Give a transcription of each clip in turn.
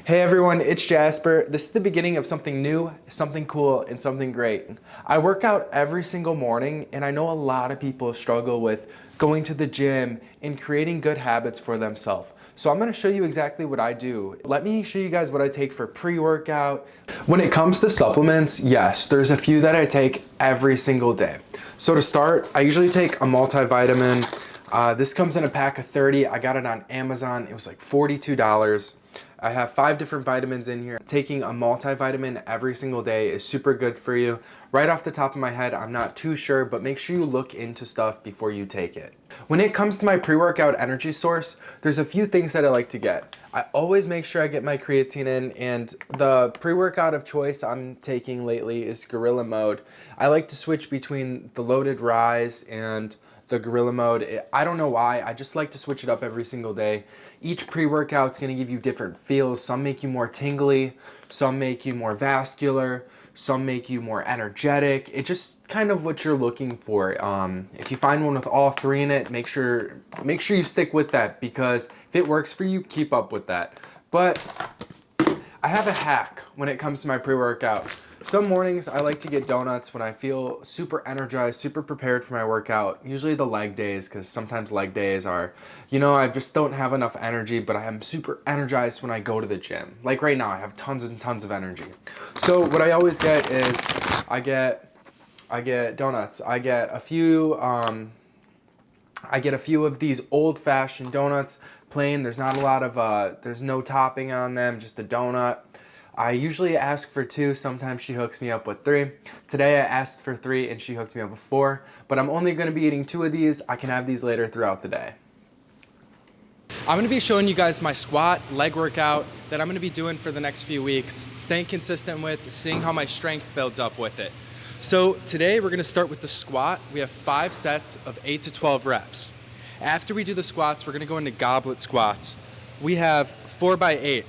Hey everyone, it's Jasper. This is the beginning of something new, something cool, and something great. I work out every single morning, and I know a lot of people struggle with going to the gym and creating good habits for themselves. So I'm gonna show you exactly what I do. Let me show you guys what I take for pre-workout. When it comes to supplements, yes, there's a few that I take every single day. So to start, I usually take a multivitamin. This comes in a pack of 30. I got it on Amazon. It was like $42. I have 5 different vitamins in here. Taking a multivitamin every single day is super good for you. Right off the top of my head, I'm not too sure, but make sure you look into stuff before you take it. When it comes to my pre-workout energy source, there's a few things that I like to get. I always make sure I get my creatine in, and the pre-workout of choice I'm taking lately is Gorilla Mode. I like to switch between the Loaded Rise and the Gorilla Mode. I don't know why, I just like to switch it up every single day. Each pre-workout's gonna give you different feels. Some make you more tingly, some make you more vascular, some make you more energetic. It's just kind of what you're looking for. If you find one with all 3 in it, make sure you stick with that, because if it works for you, keep up with that. But I have a hack when it comes to my pre-workout. Some mornings I like to get donuts when I feel super energized, super prepared for my workout. Usually the leg days, because sometimes leg days are, I just don't have enough energy, but I am super energized when I go to the gym. Like right now, I have tons and tons of energy. So what I always get is I get donuts. I get a few of these old-fashioned donuts, plain. There's not a lot of there's no topping on them, just a donut. I usually ask for 2, sometimes she hooks me up with 3. Today I asked for 3 and she hooked me up with 4, but I'm only gonna be eating 2 of these. I can have these later throughout the day. I'm gonna be showing you guys my squat leg workout that I'm gonna be doing for the next few weeks, staying consistent with, seeing how my strength builds up with it. So today we're gonna start with the squat. We have 5 sets of 8 to 12 reps. After we do the squats, we're gonna go into goblet squats. We have 4 by 8.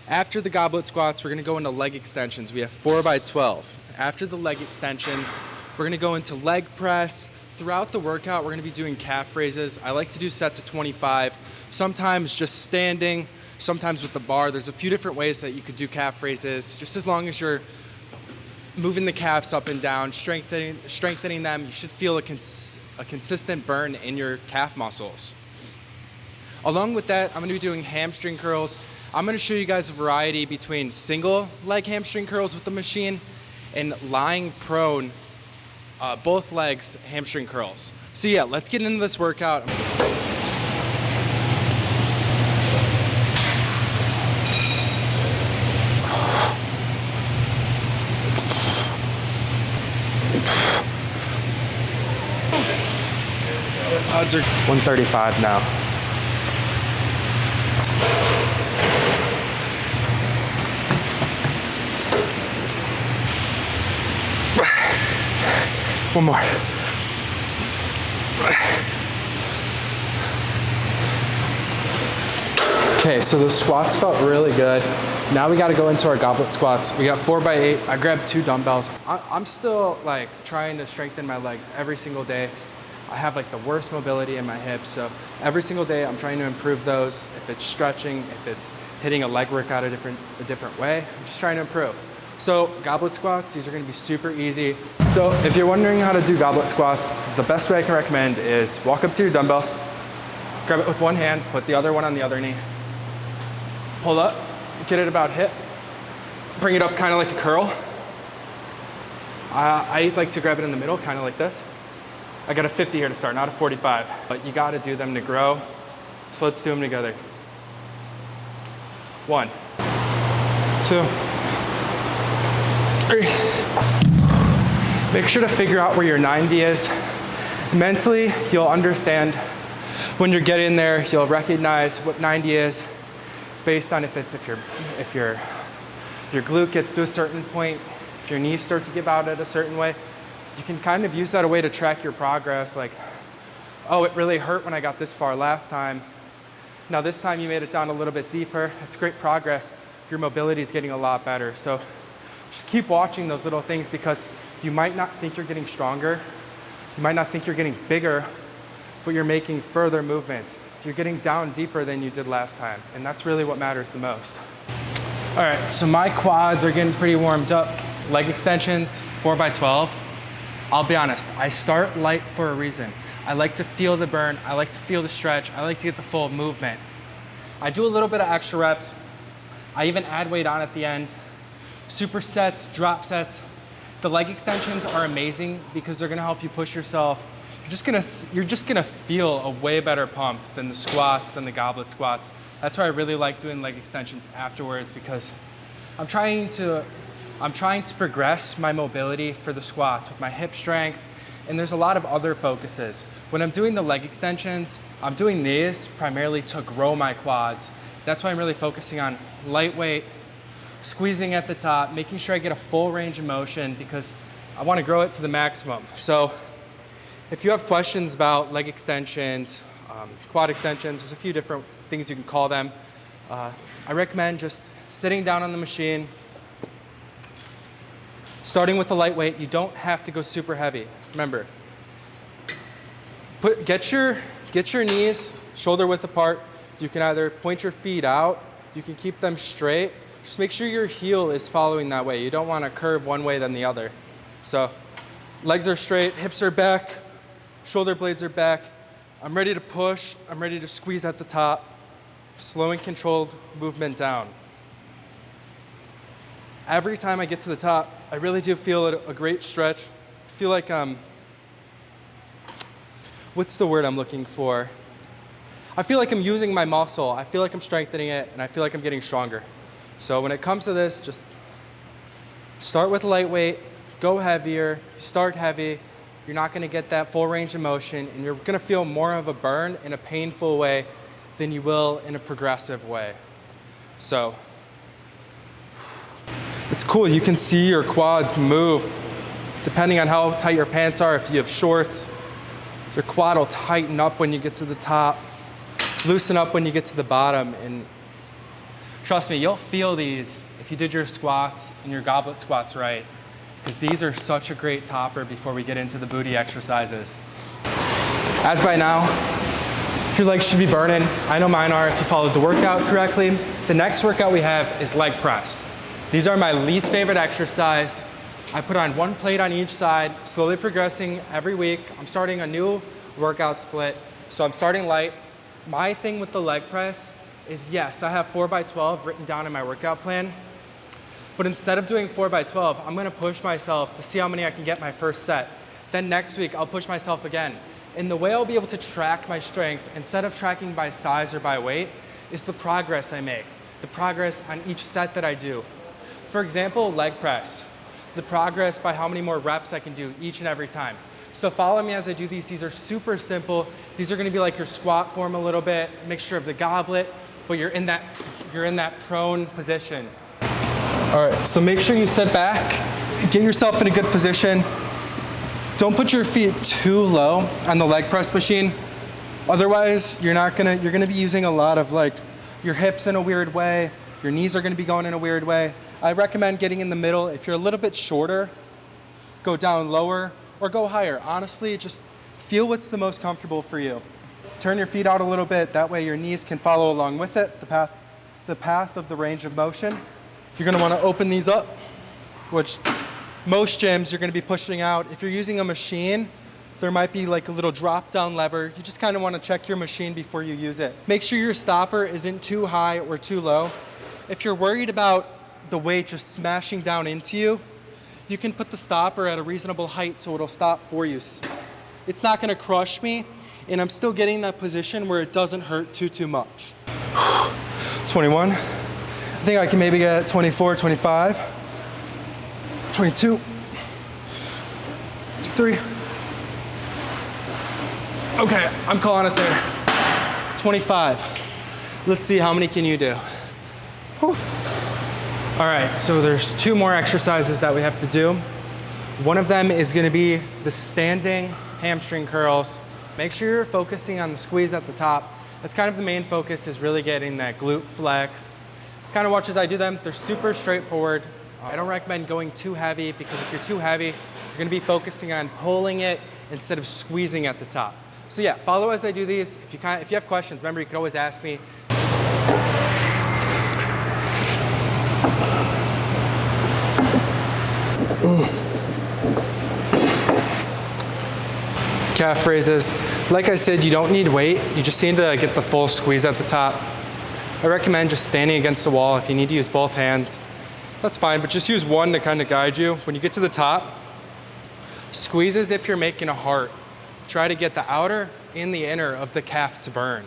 After the goblet squats, we're gonna go into leg extensions. We have 4 by 12. After the leg extensions, we're gonna go into leg press. Throughout the workout, we're gonna be doing calf raises. I like to do sets of 25, sometimes just standing, sometimes with the bar. There's a few different ways that you could do calf raises. Just as long as you're moving the calves up and down, strengthening them, you should feel a consistent burn in your calf muscles. Along with that, I'm gonna be doing hamstring curls. I'm gonna show you guys a variety between single leg hamstring curls with the machine and lying prone, both legs hamstring curls. So yeah, let's get into this workout. Odds are 135 now. One more. Okay, so the squats felt really good. Now we gotta go into our goblet squats. We got 4 by 8. I grabbed 2 dumbbells. I'm still like trying to strengthen my legs every single day. I have like the worst mobility in my hips, so every single day I'm trying to improve those. If it's stretching, if it's hitting a leg workout a different way, I'm just trying to improve. So goblet squats, these are gonna be super easy. So if you're wondering how to do goblet squats, the best way I can recommend is walk up to your dumbbell, grab it with one hand, put the other one on the other knee, pull up, get it about hip, bring it up kind of like a curl. I like to grab it in the middle, kind of like this. I got a 50 here to start, not a 45, but you gotta do them to grow. So let's do them together. 1, 2, 3. Make sure to figure out where your 90 is. Mentally, you'll understand when you're getting there, you'll recognize what 90 is based on if your glute gets to a certain point, if your knees start to give out at a certain way. You can kind of use that a way to track your progress, like, oh, it really hurt when I got this far last time. Now this time you made it down a little bit deeper. That's great progress. Your mobility is getting a lot better. So just keep watching those little things, because you might not think you're getting stronger. You might not think you're getting bigger, but you're making further movements. You're getting down deeper than you did last time. And that's really what matters the most. All right, so my quads are getting pretty warmed up. Leg extensions, 4x12. I'll be honest, I start light for a reason. I like to feel the burn, I like to feel the stretch, I like to get the full movement. I do a little bit of extra reps. I even add weight on at the end. Supersets, drop sets. The leg extensions are amazing because they're gonna help you push yourself. You're just gonna feel a way better pump than the squats, than the goblet squats. That's why I really like doing leg extensions afterwards, because I'm trying to progress my mobility for the squats with my hip strength, and there's a lot of other focuses. When I'm doing the leg extensions, I'm doing these primarily to grow my quads. That's why I'm really focusing on lightweight, squeezing at the top, making sure I get a full range of motion because I want to grow it to the maximum. So if you have questions about leg extensions, quad extensions, there's a few different things you can call them. I recommend just sitting down on the machine, starting with the lightweight. You don't have to go super heavy. Remember, get your knees shoulder width apart. You can either point your feet out, you can keep them straight. Just make sure your heel is following that way. You don't want to curve one way than the other. So legs are straight, hips are back, shoulder blades are back. I'm ready to push, I'm ready to squeeze at the top. Slow and controlled movement down. Every time I get to the top, I really do feel a great stretch. I feel like, what's the word I'm looking for? I feel like I'm using my muscle. I feel like I'm strengthening it, and I feel like I'm getting stronger. So when it comes to this, just start with lightweight, go heavier. If you start heavy, you're not gonna get that full range of motion, and you're gonna feel more of a burn in a painful way than you will in a progressive way. So it's cool, you can see your quads move depending on how tight your pants are. If you have shorts, your quad will tighten up when you get to the top, loosen up when you get to the bottom, and trust me, you'll feel these if you did your squats and your goblet squats right, because these are such a great topper before we get into the booty exercises. As by now, your legs should be burning. I know mine are if you followed the workout correctly. The next workout we have is leg press. These are my least favorite exercise. I put on one plate on each side, slowly progressing every week. I'm starting a new workout split, so I'm starting light. My thing with the leg press is, yes, I have 4x12 written down in my workout plan, but instead of doing 4x12, I'm gonna push myself to see how many I can get my first set. Then next week, I'll push myself again. And the way I'll be able to track my strength, instead of tracking by size or by weight, is the progress I make, the progress on each set that I do. For example, leg press, the progress by how many more reps I can do each and every time. So follow me as I do these. These are super simple. These are gonna be like your squat form a little bit, mixture of the goblet, but you're in that prone position. All right, so make sure you sit back, get yourself in a good position. Don't put your feet too low on the leg press machine. Otherwise, you're gonna be using a lot of like your hips in a weird way. Your knees are gonna be going in a weird way. I recommend getting in the middle. If you're a little bit shorter, go down lower or go higher. Honestly, just feel what's the most comfortable for you. Turn your feet out a little bit. That way your knees can follow along with it, the path of the range of motion. You're gonna wanna open these up, which most gyms you're gonna be pushing out. If you're using a machine, there might be like a little drop down lever. You just kinda wanna check your machine before you use it. Make sure your stopper isn't too high or too low. If you're worried about the weight just smashing down into you, you can put the stopper at a reasonable height so it'll stop for you. It's not gonna crush me, and I'm still getting that position where it doesn't hurt too much. 21. I think I can maybe get 24, 25, 22, 23. Okay, I'm calling it there. 25. Let's see, how many can you do? Whew. All right, so there's two more exercises that we have to do. One of them is gonna be the standing hamstring curls. Make sure you're focusing on the squeeze at the top. That's kind of the main focus, is really getting that glute flex. Kind of watch as I do them. They're super straightforward. I don't recommend going too heavy, because if you're too heavy, you're gonna be focusing on pulling it instead of squeezing at the top. So yeah, follow as I do these. If you have questions, remember you can always ask me. Calf raises. Like I said, you don't need weight. You just need to get the full squeeze at the top. I recommend just standing against the wall. If you need to use both hands, that's fine, but just use one to kind of guide you. When you get to the top, squeeze as if you're making a heart. Try to get the outer and the inner of the calf to burn.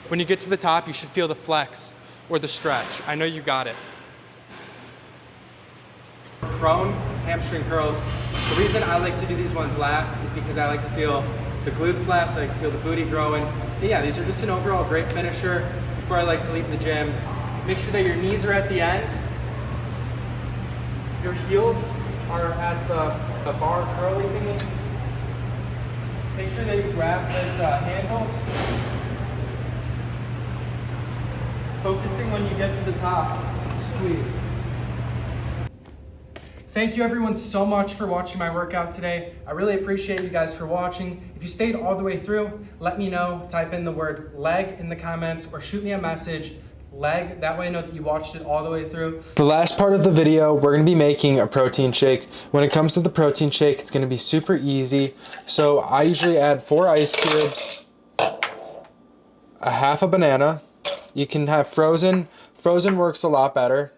When you get to the top, you should feel the flex or the stretch. I know you got it. Prone hamstring curls. The reason I like to do these ones last is because I like to feel the glutes last, I like to feel the booty growing. And yeah, these are just an overall great finisher before I like to leave the gym. Make sure that your knees are at the end. Your heels are at the bar curly thingy. Make sure that you grab this handles. Focusing when you get to the top, squeeze. Thank you everyone so much for watching my workout today. I really appreciate you guys for watching. If you stayed all the way through, let me know. Type in the word leg in the comments or shoot me a message, leg. That way I know that you watched it all the way through. The last part of the video, we're gonna be making a protein shake. When it comes to the protein shake, it's gonna be super easy. So I usually add 4 ice cubes, a half a banana. You can have frozen. Frozen works a lot better.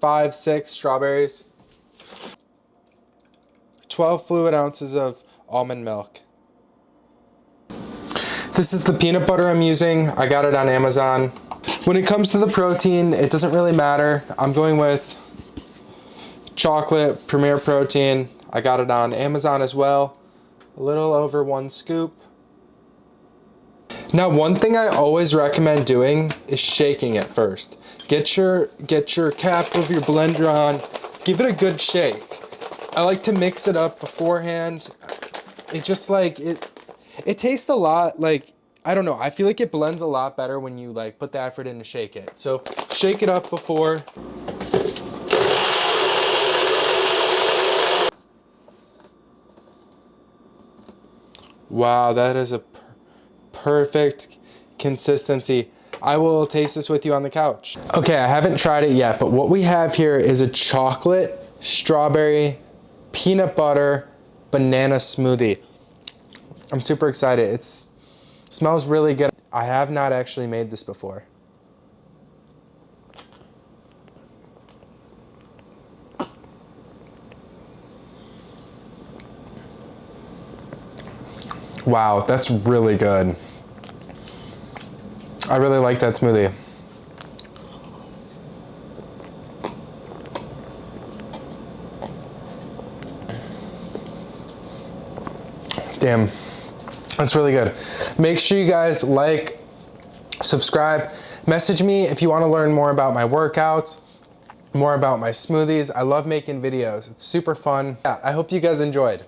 5, 6 strawberries. 12 fluid ounces of almond milk. This is the peanut butter I'm using. I got it on Amazon. When it comes to the protein, it doesn't really matter. I'm going with chocolate Premier Protein. I got it on Amazon as well. A little over 1 scoop. Now, one thing I always recommend doing is shaking it first. Get your cap of your blender on. Give it a good shake. I like to mix it up beforehand. It just like, it tastes a lot like, I don't know, I feel like it blends a lot better when you like put the effort in to shake it. So shake it up before. Wow, that is a perfect consistency. I will taste this with you on the couch. Okay, I haven't tried it yet, but what we have here is a chocolate, strawberry, peanut butter, banana smoothie. I'm super excited. It smells really good. I have not actually made this before. Wow, that's really good. I really like that smoothie. Damn, that's really good. Make sure you guys like, subscribe, message me if you want to learn more about my workouts, more about my smoothies. I love making videos. It's super fun. Yeah, I hope you guys enjoyed.